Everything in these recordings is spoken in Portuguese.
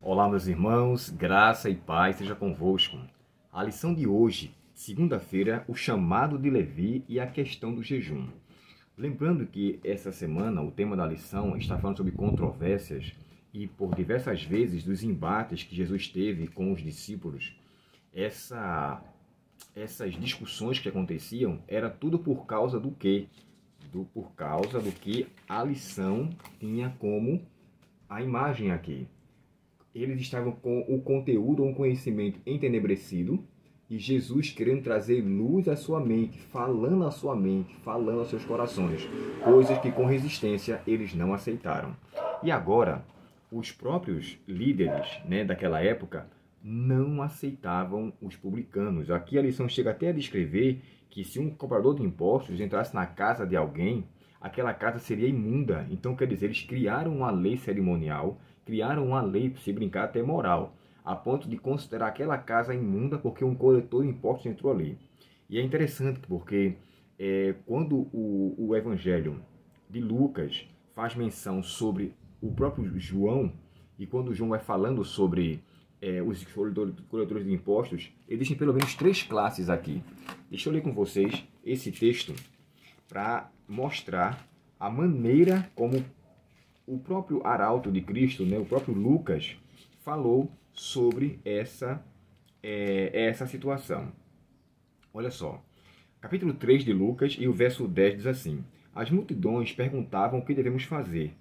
Olá, meus irmãos, graça e paz seja convosco. A lição de hoje, segunda-feira, o chamado de Levi e a questão do jejum. Lembrando que essa semana o tema da lição está falando sobre controvérsias e por diversas vezes dos embates que Jesus teve com os discípulos. Essas discussões que aconteciam era tudo por causa do quê? Por causa do que a lição tinha como a imagem aqui. Eles estavam com o conteúdo ou um conhecimento entenebrecido e Jesus querendo trazer luz à sua mente, falando à sua mente, falando aos seus corações, coisas que com resistência eles não aceitaram. E agora, os próprios líderes, daquela época não aceitavam os publicanos. Aqui a lição chega até a descrever que se um cobrador de impostos entrasse na casa de alguém, aquela casa seria imunda. Então, quer dizer, eles criaram uma lei cerimonial, criaram uma lei, se brincar, até moral, a ponto de considerar aquela casa imunda porque um coletor de impostos entrou ali. E é interessante porque quando o Evangelho de Lucas faz menção sobre o próprio João, e quando João vai falando sobre os coletores de impostos, existem pelo menos 3 classes aqui. Deixa eu ler com vocês esse texto para mostrar a maneira como o próprio arauto de Cristo, o próprio Lucas, falou sobre essa situação. Olha só, capítulo 3 de Lucas e o verso 10 diz assim: As multidões perguntavam o que devemos fazer.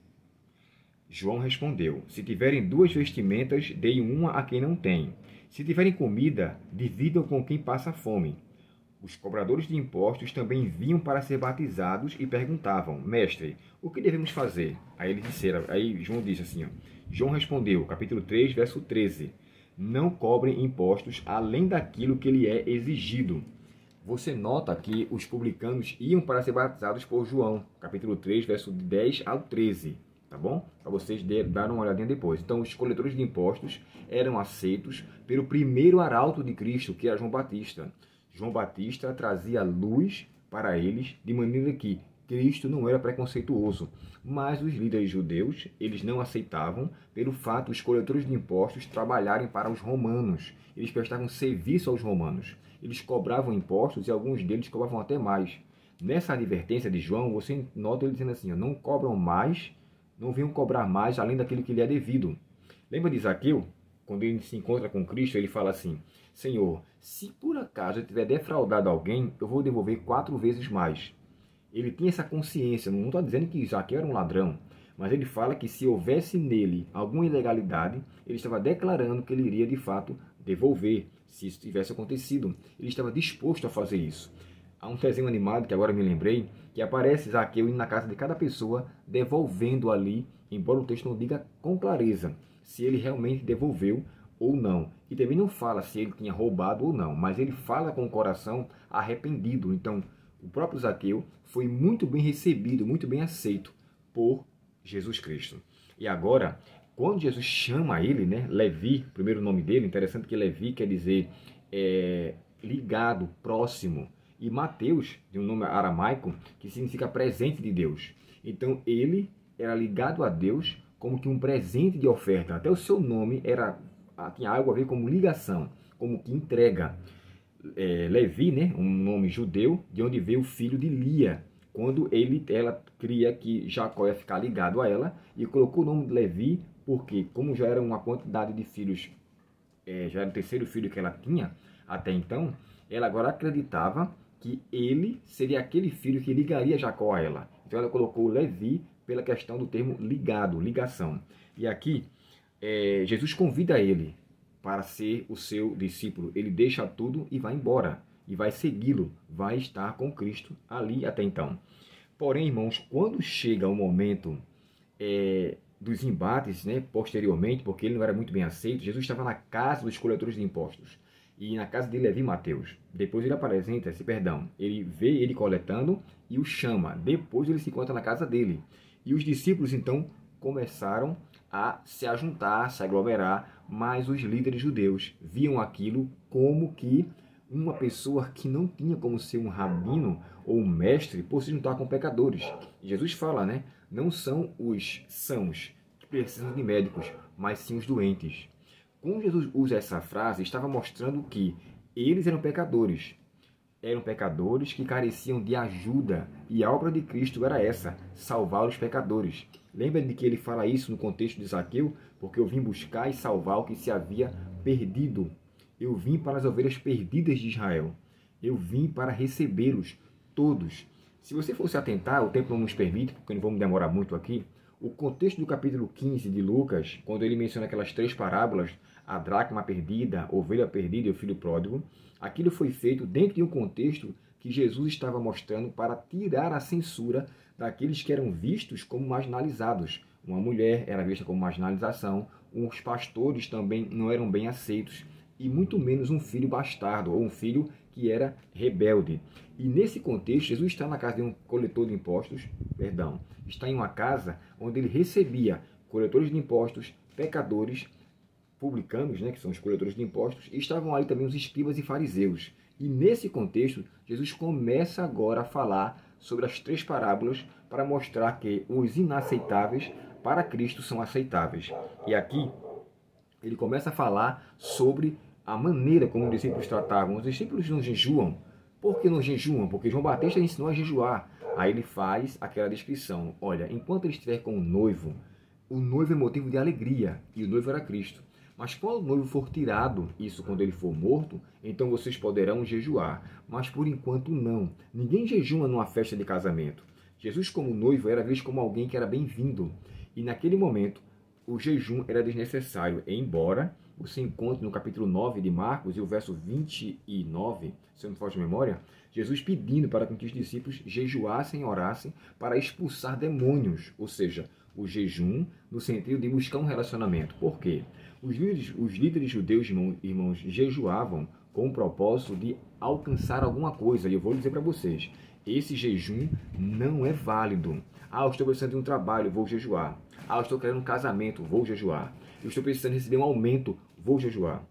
João respondeu: Se tiverem 2 vestimentas, deem uma a quem não tem. Se tiverem comida, dividam com quem passa fome. Os cobradores de impostos também vinham para ser batizados e perguntavam: Mestre, o que devemos fazer? Aí João disse assim, João respondeu, capítulo 3, verso 13: Não cobrem impostos além daquilo que lhe é exigido. Você nota que os publicanos iam para ser batizados por João, capítulo 3, verso 10 ao 13. Tá bom? Para vocês darem uma olhadinha depois. Então, os coletores de impostos eram aceitos pelo primeiro arauto de Cristo, que era João Batista. João Batista trazia luz para eles, de maneira que Cristo não era preconceituoso. Mas os líderes judeus, eles não aceitavam pelo fato dos coletores de impostos trabalharem para os romanos. Eles prestavam serviço aos romanos. Eles cobravam impostos e alguns deles cobravam até mais. Nessa advertência de João, você nota ele dizendo assim: não cobram mais, não venham cobrar mais além daquilo que lhe é devido. Lembra de Zaqueu? Quando ele se encontra com Cristo, ele fala assim: Senhor, se por acaso eu tiver defraudado alguém, eu vou devolver 4 vezes mais. Ele tinha essa consciência, não estou dizendo que Zaqueu era um ladrão, mas ele fala que se houvesse nele alguma ilegalidade, ele estava declarando que ele iria de fato devolver, se isso tivesse acontecido. Ele estava disposto a fazer isso. Há um desenho animado, que agora me lembrei, que aparece Zaqueu indo na casa de cada pessoa, devolvendo ali, embora o texto não diga com clareza se ele realmente devolveu ou não. E também não fala se ele tinha roubado ou não, mas ele fala com o coração arrependido. Então, o próprio Zaqueu foi muito bem recebido, muito bem aceito por Jesus Cristo. E agora, quando Jesus chama ele, Levi, o primeiro nome dele, interessante que Levi quer dizer ligado, próximo, e Mateus, de um nome aramaico, que significa presente de Deus. Então, ele era ligado a Deus como que um presente de oferta. Até o seu nome tinha algo a ver como ligação, como que entrega. Levi, um nome judeu, de onde veio o filho de Lia, quando ela cria que Jacó ia ficar ligado a ela, e colocou o nome de Levi, porque como já era uma quantidade de filhos, já era o 3º filho que ela tinha até então, ela agora acreditava que ele seria aquele filho que ligaria Jacó a ela. Então ela colocou Levi pela questão do termo ligado, ligação. E aqui, Jesus convida ele para ser o seu discípulo. Ele deixa tudo e vai embora. E vai segui-lo. Vai estar com Cristo ali até então. Porém, irmãos, quando chega o momento dos embates, posteriormente, porque ele não era muito bem aceito, Jesus estava na casa dos coletores de impostos. E na casa de Levi e Mateus. Depois ele apresenta ele vê ele coletando e o chama. Depois ele se encontra na casa dele. E os discípulos, então, começaram a se ajuntar, se aglomerar, mas os líderes judeus viam aquilo como que uma pessoa que não tinha como ser um rabino ou um mestre por se juntar com pecadores. E Jesus fala, não são os sãos que precisam de médicos, mas sim os doentes. Quando Jesus usa essa frase, estava mostrando que eles eram pecadores. Eram pecadores que careciam de ajuda. E a obra de Cristo era essa, salvar os pecadores. Lembra de que ele fala isso no contexto de Zaqueu? Porque eu vim buscar e salvar o que se havia perdido. Eu vim para as ovelhas perdidas de Israel. Eu vim para recebê-los todos. Se você fosse atentar, o tempo não nos permite, porque não vamos demorar muito aqui, o contexto do capítulo 15 de Lucas, quando ele menciona aquelas 3 parábolas, a dracma perdida, a ovelha perdida e o filho pródigo, aquilo foi feito dentro de um contexto que Jesus estava mostrando para tirar a censura daqueles que eram vistos como marginalizados. Uma mulher era vista como marginalização, os pastores também não eram bem aceitos, e muito menos um filho bastardo, ou um filho que era rebelde. E nesse contexto, Jesus está na casa de um coletor de impostos, está em uma casa onde ele recebia coletores de impostos, pecadores, publicanos, que são os coletores de impostos, e estavam ali também os escribas e fariseus. E nesse contexto, Jesus começa agora a falar sobre as 3 parábolas para mostrar que os inaceitáveis para Cristo são aceitáveis. E aqui ele começa a falar sobre a maneira como os discípulos tratavam. Os discípulos não jejuam. Por que não jejuam? Porque João Batista ensinou a jejuar. Aí ele faz aquela descrição. Olha, enquanto ele estiver com o noivo é motivo de alegria, e o noivo era Cristo. Mas quando o noivo for tirado, isso quando ele for morto, então vocês poderão jejuar. Mas por enquanto não. Ninguém jejua numa festa de casamento. Jesus como noivo era visto como alguém que era bem-vindo. E naquele momento, o jejum era desnecessário, embora você encontre no capítulo 9 de Marcos e o verso 29, se eu não me falha de memória, Jesus pedindo para que os discípulos jejuassem e orassem para expulsar demônios, ou seja, o jejum no sentido de buscar um relacionamento. Por quê? Os líderes judeus, irmãos, jejuavam com o propósito de alcançar alguma coisa. E eu vou dizer para vocês, esse jejum não é válido. Eu estou precisando de um trabalho, vou jejuar. Eu estou querendo um casamento, vou jejuar. Eu estou precisando receber um aumento, vou jejuar.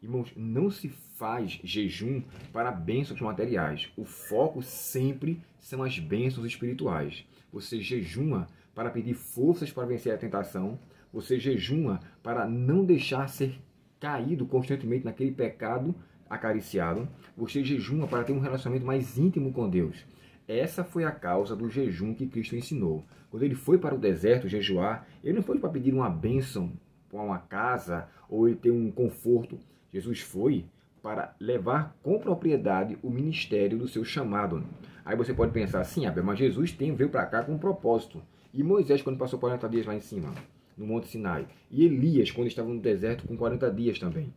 Irmãos, não se faz jejum para bênçãos materiais. O foco sempre são as bênçãos espirituais. Você jejuma para pedir forças para vencer a tentação. Você jejuma para não deixar ser caído constantemente naquele pecado acariciado. Você jejuma para ter um relacionamento mais íntimo com Deus. Essa foi a causa do jejum que Cristo ensinou. Quando ele foi para o deserto jejuar, ele não foi para pedir uma bênção para uma casa ou ele ter um conforto. Jesus foi para levar com propriedade o ministério do seu chamado. Aí você pode pensar assim, mas Jesus veio para cá com um propósito. E Moisés, quando passou 40 dias lá em cima, no Monte Sinai, e Elias, quando estava no deserto, com 40 dias também.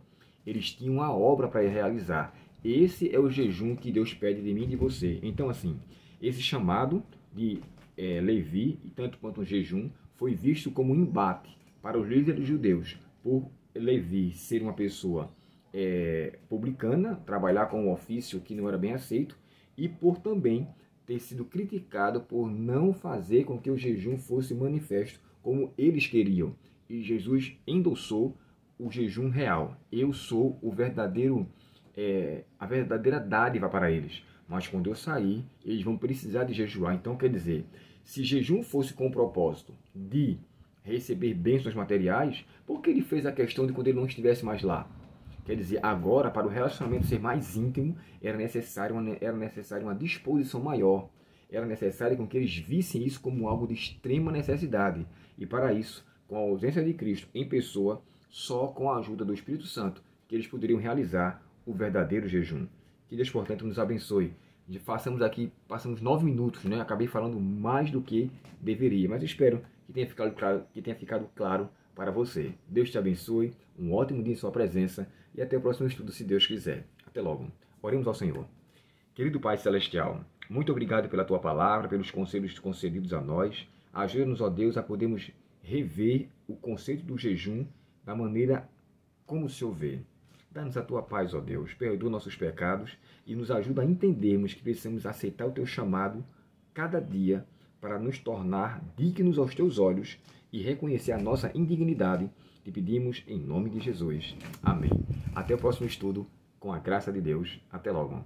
Eles tinham uma obra para realizar. Esse é o jejum que Deus pede de mim e de você. Então, assim, esse chamado de Levi, tanto quanto um jejum, foi visto como um embate para os líderes judeus, por Levi ser uma pessoa publicana, trabalhar com um ofício que não era bem aceito, e por também ter sido criticado por não fazer com que o jejum fosse manifesto como eles queriam. E Jesus endossou o jejum real. Eu sou o verdadeiro, a verdadeira dádiva para eles. Mas quando eu sair, eles vão precisar de jejuar. Então, quer dizer, se jejum fosse com o propósito de receber bênçãos materiais, por que ele fez a questão de quando ele não estivesse mais lá? Quer dizer, agora, para o relacionamento ser mais íntimo, era necessário uma disposição maior. Era necessário com que eles vissem isso como algo de extrema necessidade. E para isso, com a ausência de Cristo em pessoa, só com a ajuda do Espírito Santo, que eles poderiam realizar o verdadeiro jejum. Que Deus, portanto, nos abençoe. Passamos 9 minutos, né? Acabei falando mais do que deveria, mas espero que tenha ficado claro para você. Deus te abençoe, um ótimo dia em sua presença e até o próximo estudo, se Deus quiser. Até logo. Oremos ao Senhor. Querido Pai Celestial, muito obrigado pela Tua palavra, pelos conselhos concedidos a nós. Ajuda-nos, ó Deus, a podermos rever o conceito do jejum da maneira como o Senhor vê. Dá-nos a Tua paz, ó Deus, perdoa nossos pecados e nos ajuda a entendermos que precisamos aceitar o Teu chamado cada dia para nos tornar dignos aos Teus olhos e reconhecer a nossa indignidade. Te pedimos em nome de Jesus. Amém. Até o próximo estudo, com a graça de Deus. Até logo.